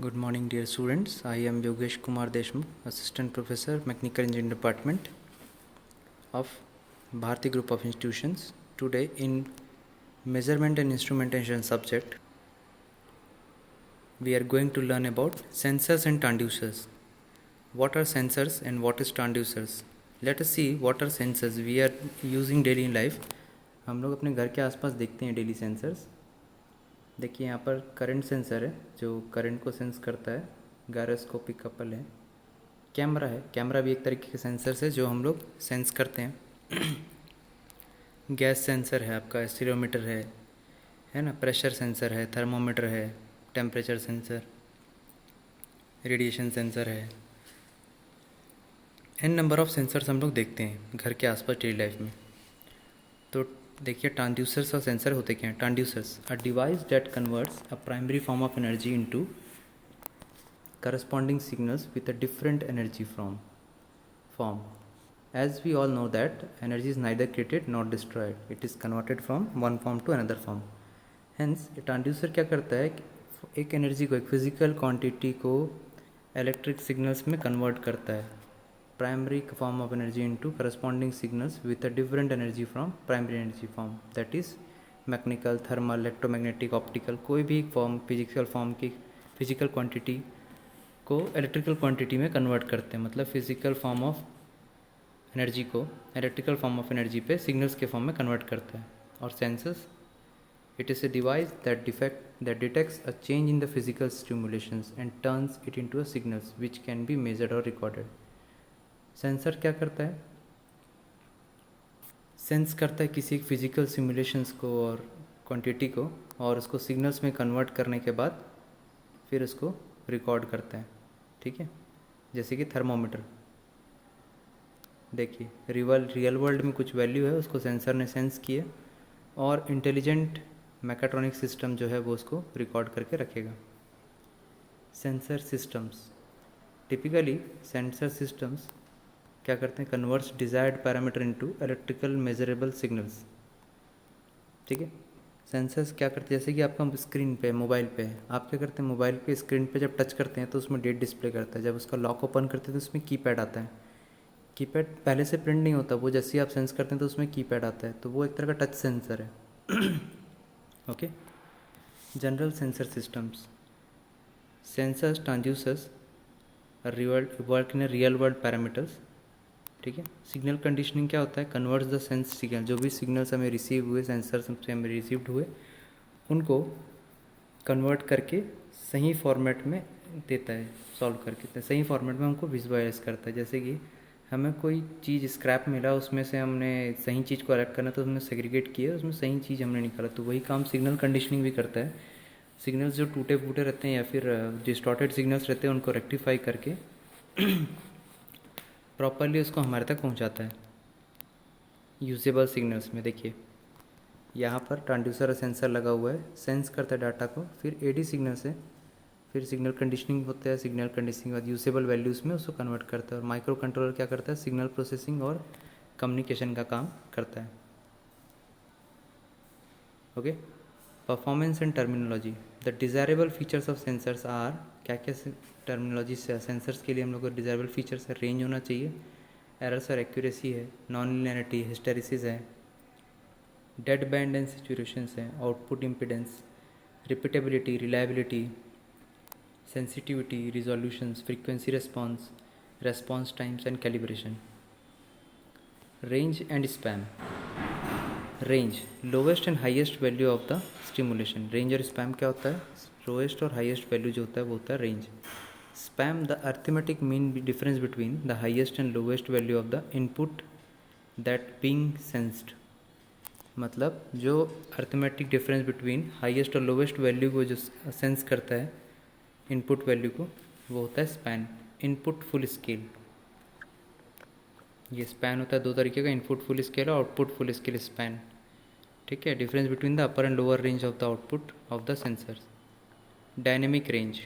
Good morning, dear students. I am Yogesh Kumar Deshmukh, Assistant Professor, Mechanical Engineering Department of Bharati Group of Institutions. Today, in Measurement and Instrumentation subject, we are going to learn about sensors and transducers. What are sensors and what is transducers? Let us see what are sensors we are using daily in life. हम लोग अपने घर के आसपास देखते हैं daily sensors. देखिए यहाँ पर करंट सेंसर है जो करंट को सेंस करता है. गायरोस्कोपिक कपल है. कैमरा है. कैमरा भी एक तरीके के सेंसर्स है जो हम लोग सेंस करते हैं. गैस सेंसर है आपका. एक्सीलरोमीटर है ना. प्रेशर सेंसर है. थर्मोमीटर है. Temperature sensor. रेडिएशन सेंसर है. एन नंबर ऑफ सेंसर्स हम लोग देखते हैं घर के आसपास डेली लाइफ में. तो देखिए ट्रांसड्यूसर्स और सेंसर होते क्या हैं. Transducers a device that converts a primary form of energy into corresponding signals with a different energy form. As we all know that energy is neither created nor destroyed. It is converted from one form to another form. Hence, a transducer क्या करता है कि एक energy को, एक physical quantity को electric signals में convert करता है. Primary form of energy into corresponding signals with a different energy from primary energy form. That is mechanical, thermal, electromagnetic, optical, कोई भी फॉर्म फिजिकल फॉर्म की फिजिकल क्वांटिटी को electrical quantity में convert करते हैं. मतलब फिजिकल फॉर्म ऑफ एनर्जी को electrical form of energy पे सिग्नल्स के फॉर्म में कन्वर्ट करता है. और sensors, it is a device that detects a change in the physical stimulations and turns it into a signals which can be measured और recorded. Sensor क्या करता है? सेंस करता है किसी एक फिजिकल सिमुलेशंस को और क्वांटिटी को, और उसको सिग्नल्स में कन्वर्ट करने के बाद फिर उसको रिकॉर्ड करता है. ठीक है. जैसे कि थर्मोमीटर. देखिए रियल वर्ल्ड में कुछ वैल्यू है, उसको सेंसर ने सेंस किया और इंटेलिजेंट मैकाट्रॉनिक सिस्टम जो है वो उसको रिकॉर्ड करके रखेगा. Sensor systems, typically sensor systems क्या करते हैं? Converts desired parameter into electrical measurable signals. ठीक है. सेंसर्स क्या करते हैं? जैसे कि आपका स्क्रीन पे मोबाइल पे है, आप क्या करते हैं? मोबाइल पे स्क्रीन पे जब टच करते हैं तो उसमें डेट डिस्प्ले करता है. जब उसका लॉक ओपन करते हैं तो उसमें कीपैड आता है. कीपैड पहले से प्रिंट नहीं होता, वो जैसे ही आप सेंस करते हैं तो उसमें कीपैड आता है. तो वो एक तरह का टच सेंसर है. Okay. General sensor systems. Sensors transducers work in real world parameters. ठीक है. सिग्नल कंडीशनिंग क्या होता है? Converts the sense signal. जो भी सिग्नल्स हमें रिसीव हुए, सेंसर्स से हमें रिसीव्ड हुए, उनको कन्वर्ट करके सही फॉर्मेट में देता है. सॉल्व करके सही फॉर्मेट में हमको विजुअलाइज करता है. जैसे कि हमें कोई चीज़ स्क्रैप मिला, उसमें से हमने सही चीज़ को कलेक्ट करना, तो हमने सेग्रीगेट किया, उसमें सही चीज़ हमने निकाला. तो वही काम सिग्नल कंडीशनिंग भी करता है. सिग्नल्स जो टूटे फूटे रहते हैं या फिर डिस्टॉर्टेड सिग्नल्स रहते हैं, उनको रेक्टिफाई करके प्रॉपरली उसको हमारे तक पहुंचाता है यूजेबल सिग्नल्स में. देखिए यहाँ पर ट्रांसड्यूसर और सेंसर लगा हुआ है. सेंस करता है डाटा को, फिर एडी सिग्नल से फिर सिग्नल कंडीशनिंग होता है. सिग्नल कंडीशनिंग बाद यूजेबल वैल्यूज़ में उसको कन्वर्ट करता है. और माइक्रो कंट्रोलर क्या करता है? सिग्नल प्रोसेसिंग और कम्युनिकेशन का काम करता है. Okay. Performance and terminology. The desirable features of sensors are. क्या क्या टर्मिनोलॉजी से सेंसर्स के लिए हम लोग को डिज़ायरेबल फीचर्स है? रेंज होना चाहिए, एरर्स और एक्यूरेसी है, नॉन लिनियरिटी, हिस्टेरिसिस है, डेड बैंड एंड सिचुएशंस है, output impedance, repeatability, reliability, sensitivity, resolutions, frequency response times and calibration. Range and spam. Range, lowest and highest value of the stimulation. Range और spam क्या होता है? Lowest और highest value जो होता है वो होता है range. Spam, the arithmetic mean difference between the highest and lowest value of the input that being sensed. मतलब जो अर्थमेटिक डिफरेंस बिटवीन हाईएस्ट और लोवेस्ट वैल्यू को जो सेंस करता है इनपुट वैल्यू को, वो होता है स्पैन. Input full scale. ये स्पैन होता है दो तरीके का, इनपुट फुल स्केल और आउटपुट फुल स्केल स्पैन. ठीक है. Difference between the upper and lower range of the output of the sensor. Dynamic range,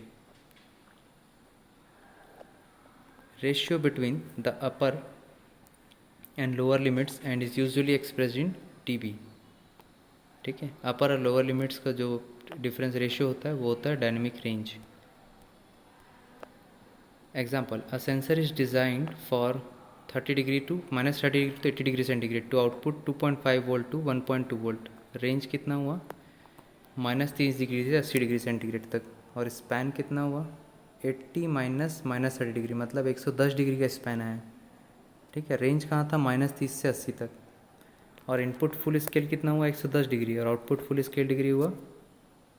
ratio between the upper and lower limits and is usually expressed in TB. ठीक है. अपर और lower limits का जो difference ratio होता है वो होता है dynamic range. Example, a sensor is designed for 30 degree to minus 30 degree to 80 degree centigrade to output 2.5 volt to 1.2 volt. Range कितना हुआ? -30 डिग्री से 80 डिग्री सेंटीग्रेड तक. और स्पैन कितना हुआ? 80 माइनस -30 डिग्री, मतलब 110 डिग्री का स्पैन है. ठीक है. रेंज कहाँ था? -30 से 80 तक. और इनपुट फुल स्केल कितना हुआ? 110 डिग्री. और आउटपुट फुल स्केल डिग्री हुआ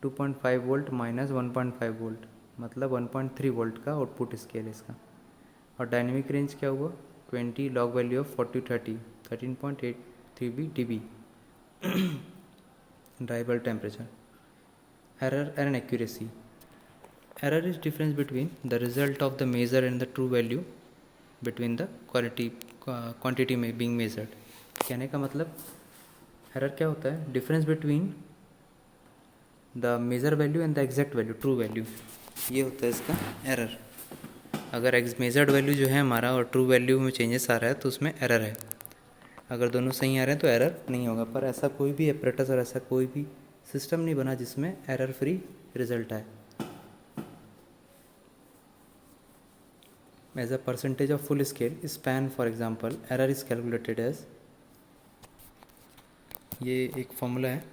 2.5 वोल्ट माइनस 1.5 वोल्ट, मतलब 1.3 वोल्ट का आउटपुट स्केल इसका. और डायनेमिक रेंज क्या हुआ? 20 log value of 40 30 13.83 dB. Dry bulb temperature. Error and accuracy. Error is difference between the result of the measure and the true value between the quantity में being measured. कहने का मतलब error क्या होता है? Difference between the measure value and the exact value, true value. ये होता है इसका एरर. अगर मेजर्ड वैल्यू जो है हमारा और ट्रू वैल्यू में चेंजेस आ रहा है तो उसमें एरर है. अगर दोनों सही आ रहे हैं तो एरर नहीं होगा. पर ऐसा कोई भी एपरेटस और ऐसा कोई भी सिस्टम नहीं बना जिसमें एरर फ्री रिजल्ट आए. As a percentage of full scale span for example, error is calculated as, ये एक फॉर्मूला है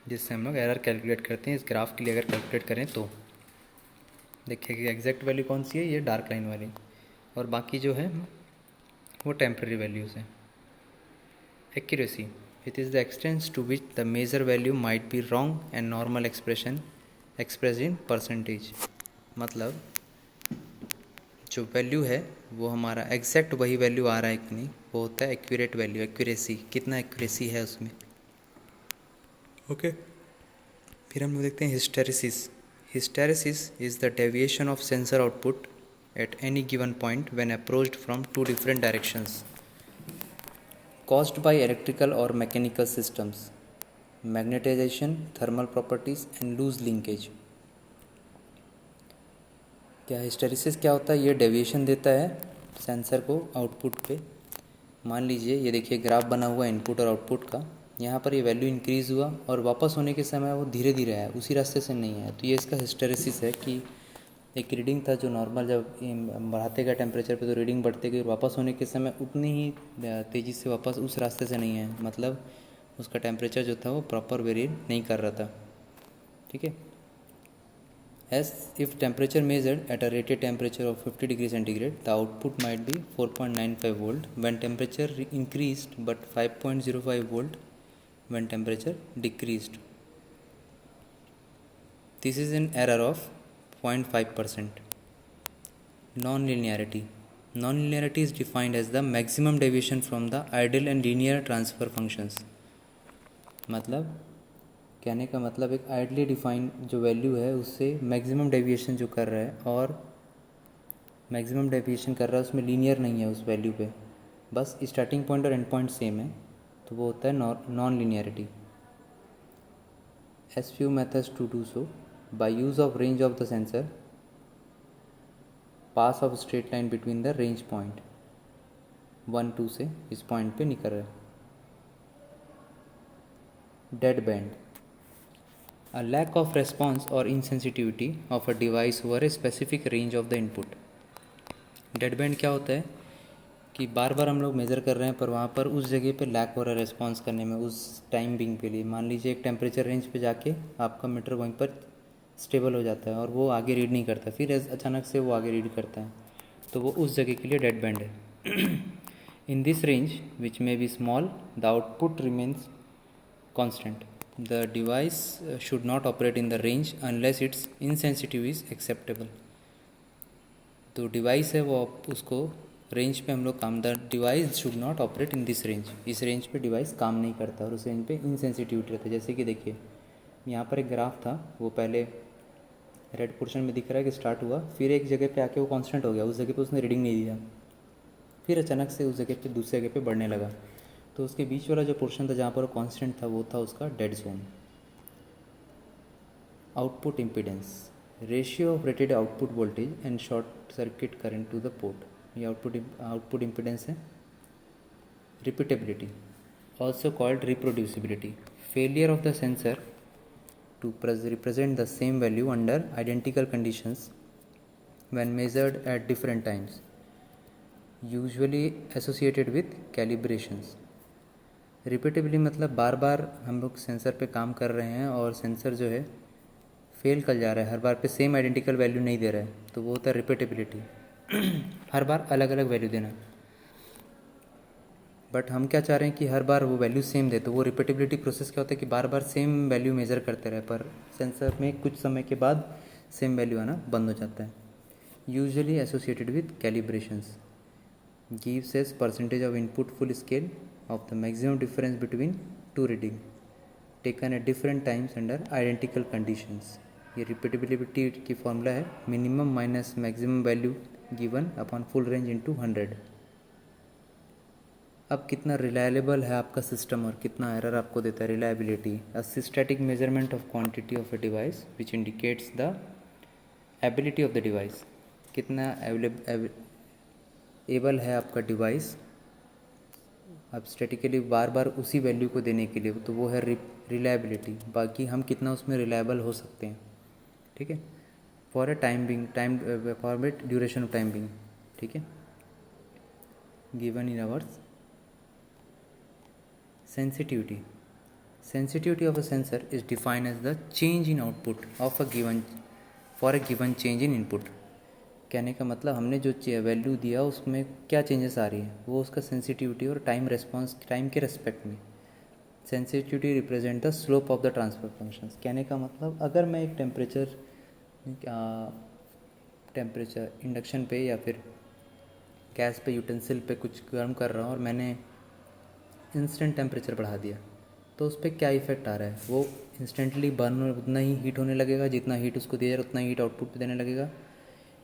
जिससे हम लोग एरर कैलकुलेट करते हैं. इस ग्राफ के लिए अगर कैलकुलेट करें तो देखिए कि एग्जैक्ट वैल्यू कौन सी है, ये डार्क लाइन वाली, और बाकी जो है वो टेम्प्रेरी वैल्यूज़ हैं. Accuracy. It is the extents to which the measure value might be wrong and normal expression express in percentage. मतलब जो वैल्यू है वो हमारा एग्जैक्ट वही वैल्यू आ रहा है कि नहीं, वो होता है एक्यूरेट वैल्यू. एक्यूरेसी, कितना एक्यूरेसी है उसमें. ओके. फिर हम लोग देखते हैं hysteresis. Hysteresis is the deviation of sensor output at any given point when approached from two different directions, caused by electrical or mechanical systems, magnetization, thermal properties and loose linkage. क्या hysteresis क्या होता है? ये deviation देता है sensor को output पे. मान लीजिए ये देखिए ग्राफ बना हुआ है इनपुट और आउटपुट का. यहाँ पर ये वैल्यू इंक्रीज़ हुआ और वापस होने के समय वो धीरे धीरे आया, उसी रास्ते से नहीं आया. तो ये इसका हिस्टेरिसिस है कि एक रीडिंग था जो नॉर्मल जब बढ़ाते गए टेम्परेचर पे तो रीडिंग बढ़ते गई, वापस होने के समय उतनी ही तेज़ी से वापस उस रास्ते से नहीं आया. मतलब उसका टेम्परेचर जो था वो प्रॉपर वेरी नहीं कर रहा था. ठीक है. As if temperature measured at a rated temperature of 50 degree centigrade, the output might be 4.95 volt when temperature increased, but 5.05 volt when temperature decreased. This is an error of 0.5%. Non-linearity. Non-linearity is defined as the maximum deviation from the ideal and linear transfer functions. मतलब कहने का मतलब एक ideally define जो value है उससे maximum deviation जो कर रहा है, और मैक्सिमम डेविएशन कर रहा है उसमें लीनियर नहीं है उस वैल्यू पे, बस स्टार्टिंग पॉइंट और एंड पॉइंट सेम है, तो वो होता है non linearity. As few methods to do so. By use of range of the sensor, pass of straight line between the range point 1 2 से इस पॉइंट पे निकल रहा है. Dead band. A lack of response or insensitivity of a device over a specific range of the input. Dead band क्या होता है कि बार बार हम लोग मेज़र कर रहे हैं पर वहाँ पर उस जगह पे लैक हो रहा है रिस्पॉन्स करने में उस टाइम बिंग के लिए. मान लीजिए एक टेम्परेचर रेंज पे जाके आपका मीटर वहीं पर स्टेबल हो जाता है और वो आगे रीड नहीं करता, फिर अचानक से वो आगे रीड करता है, तो वो उस जगह के लिए डेड बैंड है. In this range which may be small, the output remains constant. The device should not operate in the range unless its insensitive is acceptable. तो डिवाइस है वो उसको रेंज पे हम लोग काम, the device should not operate in this range. इस range पे डिवाइस काम नहीं करता और उस रेंज पे इनसेंसिटिविटी रहता है. जैसे कि देखिए यहाँ पर एक ग्राफ था, वो पहले रेड पोर्शन में दिख रहा है कि स्टार्ट हुआ, फिर एक जगह पे आके वो कांस्टेंट हो गया, उस जगह पे उसने रीडिंग नहीं दिया, फिर अचानक से उस जगह पे दूसरी जगह पे बढ़ने लगा. तो उसके बीच वाला जो पोर्शन था जहाँ पर कांस्टेंट था वो था उसका dead zone. Output impedance. Ratio of rated output voltage and short circuit current to the port. ये आउटपुट इम्पीडेंस है. Repeatability, also called reproducibility. Failure of the sensor to represent the same value under identical conditions when measured at different times, usually associated with calibrations. रिपीटेबली मतलब बार बार हम लोग sensor पे काम कर रहे हैं और सेंसर जो है फेल कर जा रहा है, हर बार पे सेम आइडेंटिकल वैल्यू नहीं दे रहा है, तो वो होता है रिपीटेबिलिटी। हर बार अलग अलग वैल्यू देना। बट हम क्या चाह रहे हैं कि हर बार वो वैल्यू सेम दे, तो वो रिपीटेबिलिटी प्रोसेस क्या होता है कि बार बार सेम वैल्यू मेज़र करते रहे, पर सेंसर में कुछ समय के बाद सेम वैल्यू आना बंद हो जाता है। Usually associated with calibrations, gives as percentage of input full scale of the maximum difference between two reading taken at different times under identical conditions. ये रिपीटेबिलिटी की फॉर्मूला है minimum minus maximum value given upon full range into 100। अब कितना reliable है आपका system और कितना error आपको देता है। Reliability, a systematic measurement of quantity of a device which indicates the ability of the device. कितना एबल है आपका डिवाइस अब स्टैटिकली बार बार उसी वैल्यू को देने के लिए, तो वो है रिलायबिलिटी। बाकी हम कितना उसमें रिलायबल हो सकते हैं, ठीक है, for a time being, time for a duration of time being, ठीक है, given in hours. Sensitivity. Sensitivity of a sensor is defined as the change in output of a given for a given change in input। कहने का मतलब हमने जो value दिया उसमें क्या चेंजेस आ रही है, वो उसका सेंसिटिविटी और टाइम रेस्पॉन्स, टाइम के रेस्पेक्ट में। Sensitivity represent the slope of the transfer functions. कहने का मतलब अगर मैं एक टेम्परेचर इंडक्शन पे या फिर गैस पे यूटेंसिल पे कुछ गर्म कर रहा हूँ और मैंने इंस्टेंट टेम्परेचर बढ़ा दिया, तो उस पर क्या इफेक्ट आ रहा है, वो इंस्टेंटली बर्न उतना ही हीट होने लगेगा, जितना हीट उसको दिया जाए उतना हीट आउटपुट पे देने लगेगा।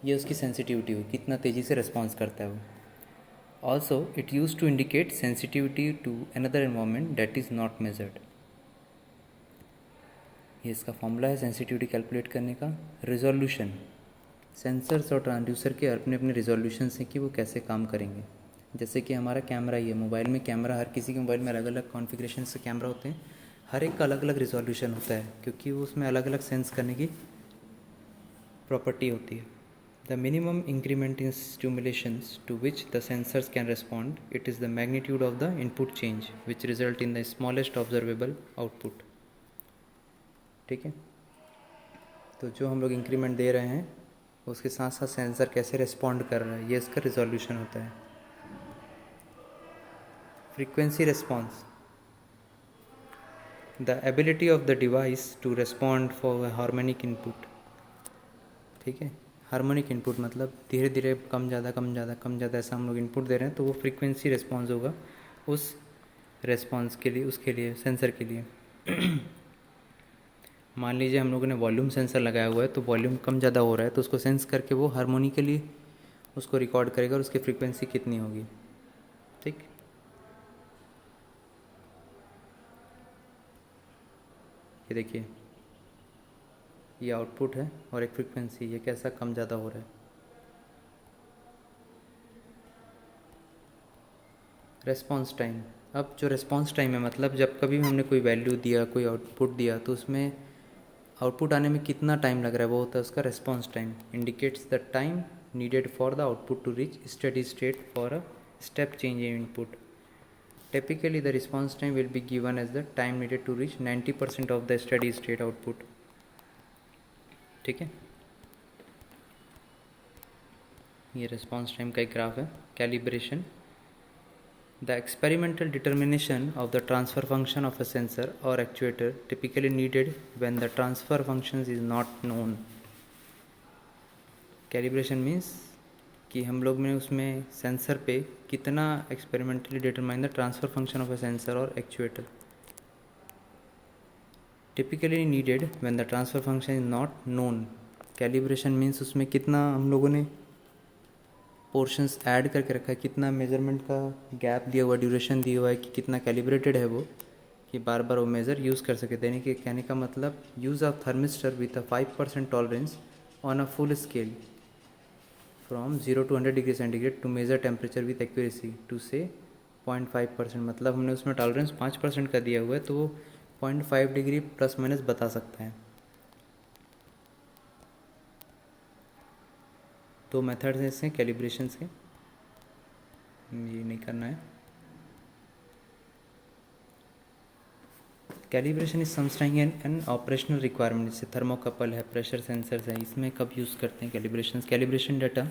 ये उसकी सेंसिटिविटी हुई, कितना तेज़ी से रिस्पॉन्स करता है वो। Also it use to indicate sensitivity to another environment that is not measured. ये इसका फॉर्मूला है सेंसिटिविटी कैलकुलेट करने का। रिजोल्यूशन, सेंसर्स और ट्रांसड्यूसर के अपने अपने रिजोल्यूशन हैं कि वो कैसे काम करेंगे। जैसे कि हमारा कैमरा ही है, मोबाइल में कैमरा, हर किसी के मोबाइल में अलग अलग कॉन्फ़िगरेशन से कैमरा होते हैं, हर एक का अलग अलग रिजोल्यूशन होता है, क्योंकि वो उसमें अलग अलग सेंस करने की प्रॉपर्टी होती है। The minimum increment in stimulations to which the sensors can respond, it is the magnitude of the input change which result in the smallest observable output. ठीक है, तो जो हम लोग इंक्रीमेंट दे रहे हैं उसके साथ साथ सेंसर कैसे रिस्पॉन्ड कर रहा है, ये इसका रिजोल्यूशन होता है। Frequency response, the ability of the device to respond for harmonic input. ठीक है, हार्मोनिक इनपुट मतलब धीरे धीरे कम ज़्यादा कम ज़्यादा कम ज़्यादा ऐसा हम लोग इनपुट दे रहे हैं, तो वो फ्रीक्वेंसी रिस्पॉन्स होगा उस रिस्पॉन्स के लिए, उसके लिए सेंसर के लिए। मान लीजिए हम लोगों ने वॉल्यूम सेंसर लगाया हुआ है, तो वॉल्यूम कम ज़्यादा हो रहा है, तो उसको सेंस करके वो हार्मोनिकली उसको रिकॉर्ड करेगा और उसकी फ्रीक्वेंसी कितनी होगी। ठीक, ये देखिए, ये आउटपुट है और एक फ्रीक्वेंसी, ये कैसा कम ज़्यादा हो रहा है। रेस्पॉन्स टाइम, अब जो रेस्पॉन्स टाइम है मतलब जब कभी हमने कोई वैल्यू दिया, कोई आउटपुट दिया, तो उसमें आउटपुट आने में कितना टाइम लग रहा है, वो होता है उसका response time. Indicates the time needed for the output to reach steady state for a step change in input. Typically, the response time will be given as the time needed to reach 90% of the steady state output। ठीक है, ये response time का एक graph है। Calibration, the experimental determination of the transfer function of a sensor or actuator typically needed when the transfer functions is not known। Calibration means कि हम लोग ने उसमें सेंसर पे कितना experimentally determine the transfer function of a sensor और actuator. Typically needed when the transfer function is not known. Calibration means उसमें कितना हम लोगों ने पोर्शंस ऐड करके रखा है, कितना मेजरमेंट का गैप दिया हुआ, ड्यूरेशन दिया हुआ है, कि कितना कैलिब्रेटेड है वो, कि बार बार वो मेज़र यूज़ कर सके। देने के कहने का मतलब use of thermistor with a 5% tolerance on a full scale from 0 to 100 degree centigrade to measure temperature with accuracy to say 0.5%। मतलब हमने उसमें टॉलरेंस 5% का दिया हुआ है, तो वो 0.5 डिग्री प्लस माइनस बता सकता है। तो मेथड्स हैं इससे कैलिब्रेशंस के, ये नहीं करना है। Calibration is something N operational requirement, जैसे थर्मोकपल है, प्रेशर सेंसर्स है, इसमें कब यूज़ करते हैं कैलिब्रेशन। कैलिब्रेशन डाटा,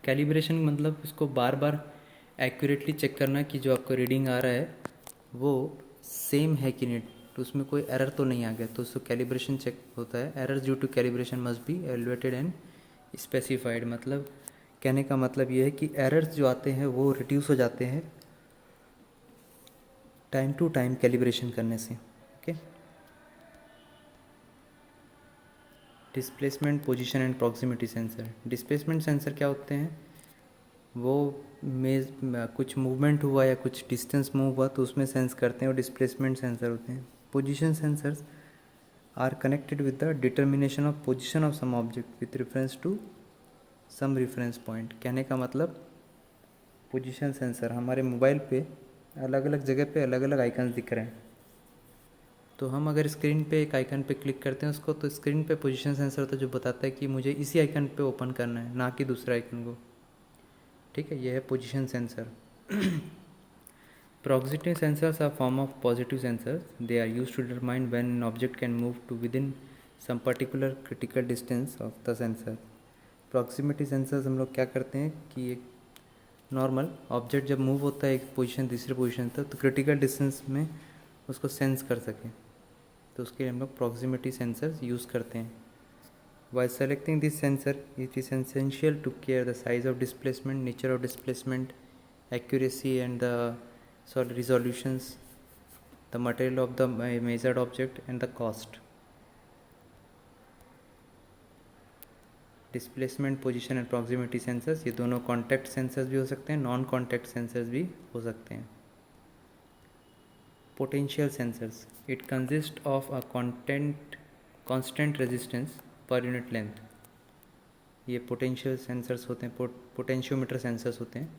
कैलिब्रेशन मतलब उसको बार बार एक्यूरेटली चेक करना कि जो आपको रीडिंग आ रहा है वो सेम है कि नहीं, तो उसमें कोई एरर तो नहीं आ गया, तो उसको कैलिब्रेशन चेक होता है। Errors due to calibration must be evaluated and specified, मतलब कहने का मतलब ये है कि एरर्स जो आते हैं वो रिड्यूस हो जाते हैं टाइम टू टाइम कैलिब्रेशन करने से। Okay, displacement, position and proximity sensor. Displacement sensor क्या होते हैं, वो कुछ मूवमेंट हुआ या कुछ डिस्टेंस मूव हुआ तो उसमें सेंस करते हैं, और डिस्प्लेसमेंट सेंसर होते हैं। Position sensors are connected with the determination of position of some object with reference to some reference point. कहने का मतलब पोजीशन सेंसर, हमारे मोबाइल पे अलग अलग जगह पे अलग अलग आइकन्स दिख रहे हैं, तो हम अगर स्क्रीन पे एक आइकन पे क्लिक करते हैं उसको, तो स्क्रीन पे पोजीशन सेंसर होता है जो बताता है कि मुझे इसी आइकन पे ओपन करना है, ना कि दूसरे आइकन को। ठीक है, यह है position sensor. Proximity sensors are form of positive sensors. They are used to determine when an object can move to within some particular critical distance of the sensor. Proximity sensors हम लोग क्या करते हैं कि एक नॉर्मल ऑब्जेक्ट जब move होता है एक पोजीशन दूसरे पोजीशन तक, तो क्रिटिकल डिस्टेंस में उसको सेंस कर सकें, तो उसके लिए हम लोग प्रॉक्सिमिटी सेंसर्स यूज़ करते हैं। While selecting this sensor, it is essential to care the size of displacement, nature of displacement, accuracy and the resolutions, the material of the measured object and the cost. Displacement, position and proximity sensors, ये दोनों contact sensors भी हो सकते हैं, non contact sensors भी हो सकते हैं। Potential sensors, it consist of a constant resistance per unit length. ये पोटेंशियल सेंसर्स होते हैं, पोटेंशियोमीटर सेंसर्स होते हैं,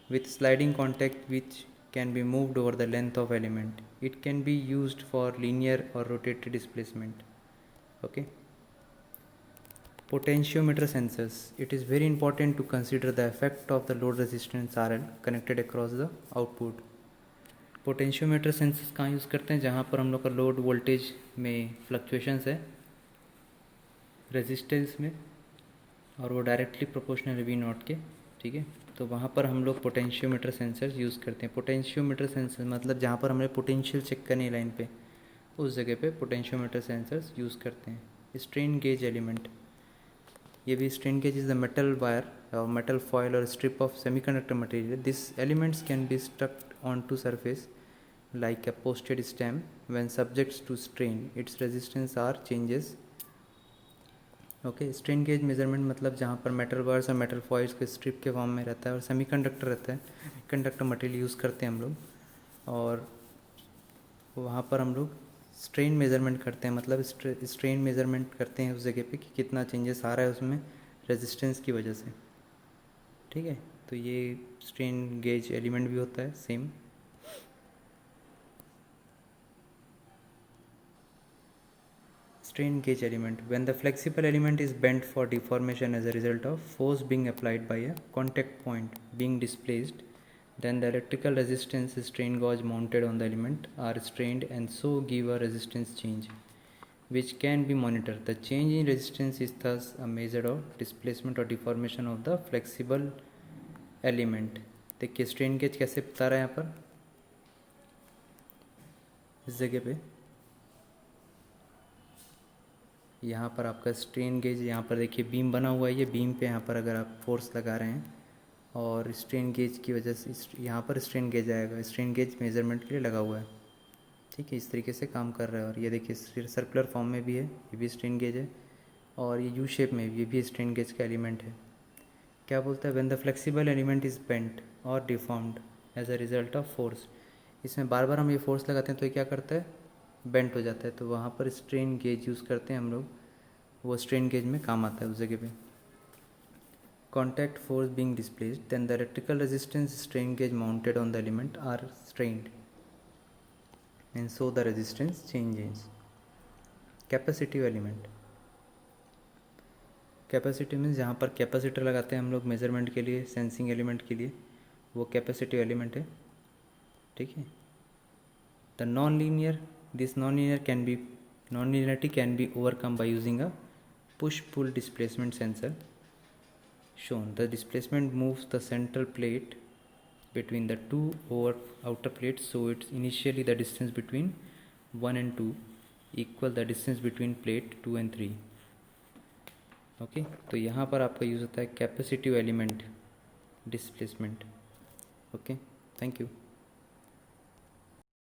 with sliding contact which can be moved over the length of element. It can be used for linear or rotated displacement. Okay. Potentiometer sensors. It is very important to consider the effect of the load resistance RL connected across the output. Potentiometer sensors कहाँ use करते हैं, जहाँ पर हम लोग का load voltage में fluctuations है रेजिस्टेंस में, और वो डायरेक्टली प्रोपोर्शनल है वी नॉट के। ठीक है, तो वहाँ पर हम लोग पोटेंशियोमीटर सेंसर्स यूज़ करते हैं। पोटेंशियोमीटर सेंसर मतलब जहाँ पर हमें पोटेंशियल चेक करनी है लाइन पे, उस जगह पे पोटेंशियोमीटर सेंसर्स यूज़ करते हैं। स्ट्रेन गेज एलिमेंट, ये भी strain gauge is the metal wire और मेटल फॉयल और strip of semiconductor material. This elements can be stuck on to surface like a posted stamp when subjects to strain, its resistance are changes. Okay, strain gauge measurement मतलब जहाँ पर metal wires और metal foils के strip के form में रहता है और सेमी कंडक्टर रहता है, कंडक्टर मटेरियल यूज़ करते हैं हम लोग, और वहाँ पर हम लोग स्ट्रेन मेजरमेंट करते हैं, मतलब स्ट्रेन मेजरमेंट करते हैं उस जगह पे कि कितना चेंजेस आ रहा है उसमें रेजिस्टेंस की वजह से। ठीक है, तो ये स्ट्रेन गेज एलिमेंट भी होता है same. Strain gauge element, when the flexible element is bent for deformation as a result of force being applied by a contact point being displaced, then the electrical resistance strain gauge mounted on the element are strained and so give a resistance change which can be monitored. The change in resistance is thus a measure of displacement or deformation of the flexible element. देखिए strain gauge कैसे बता रहा है यहाँ पर, इस जगह पे यहाँ पर आपका स्ट्रेन गेज, यहाँ पर देखिए बीम बना हुआ है, ये बीम पे यहाँ पर अगर आप फोर्स लगा रहे हैं और स्ट्रेन गेज की वजह से यहाँ पर स्ट्रेन गेज आएगा, स्ट्रेन गेज मेजरमेंट के लिए लगा हुआ है। ठीक है, इस तरीके से काम कर रहा है। और ये देखिए सर्कुलर फॉर्म में भी है, ये भी स्ट्रेन गेज है, और ये यू शेप में ये भी स्ट्रेन गेज का एलिमेंट है। क्या बोलता है, when the flexible element is bent और deformed as a result of force. इसमें बार बार हम ये फोर्स लगाते हैं तो ये क्या करता है, बेंट हो जाता है, तो वहाँ पर स्ट्रेन गेज यूज़ करते हैं हम लोग, वो स्ट्रेन गेज में काम आता है उस जगह पे। Contact force being displaced, then the electrical resistance strain gauge mounted on the element are strained and so the resistance changes. Capacitive element, capacity means जहाँ पर कैपेसिटर लगाते हैं हम लोग मेजरमेंट के लिए, सेंसिंग एलिमेंट के लिए, वो कैपेसिटिव एलिमेंट है, ठीक है। The non linear, this non-linearity can be overcome by using a push-pull displacement sensor shown. The displacement moves the central plate between the two outer plates, so it's initially the distance between 1 and 2 equal the distance between plate 2 and 3. Okay तो यहाँ पर आपका use होता है capacitive element displacement. Okay, thank you.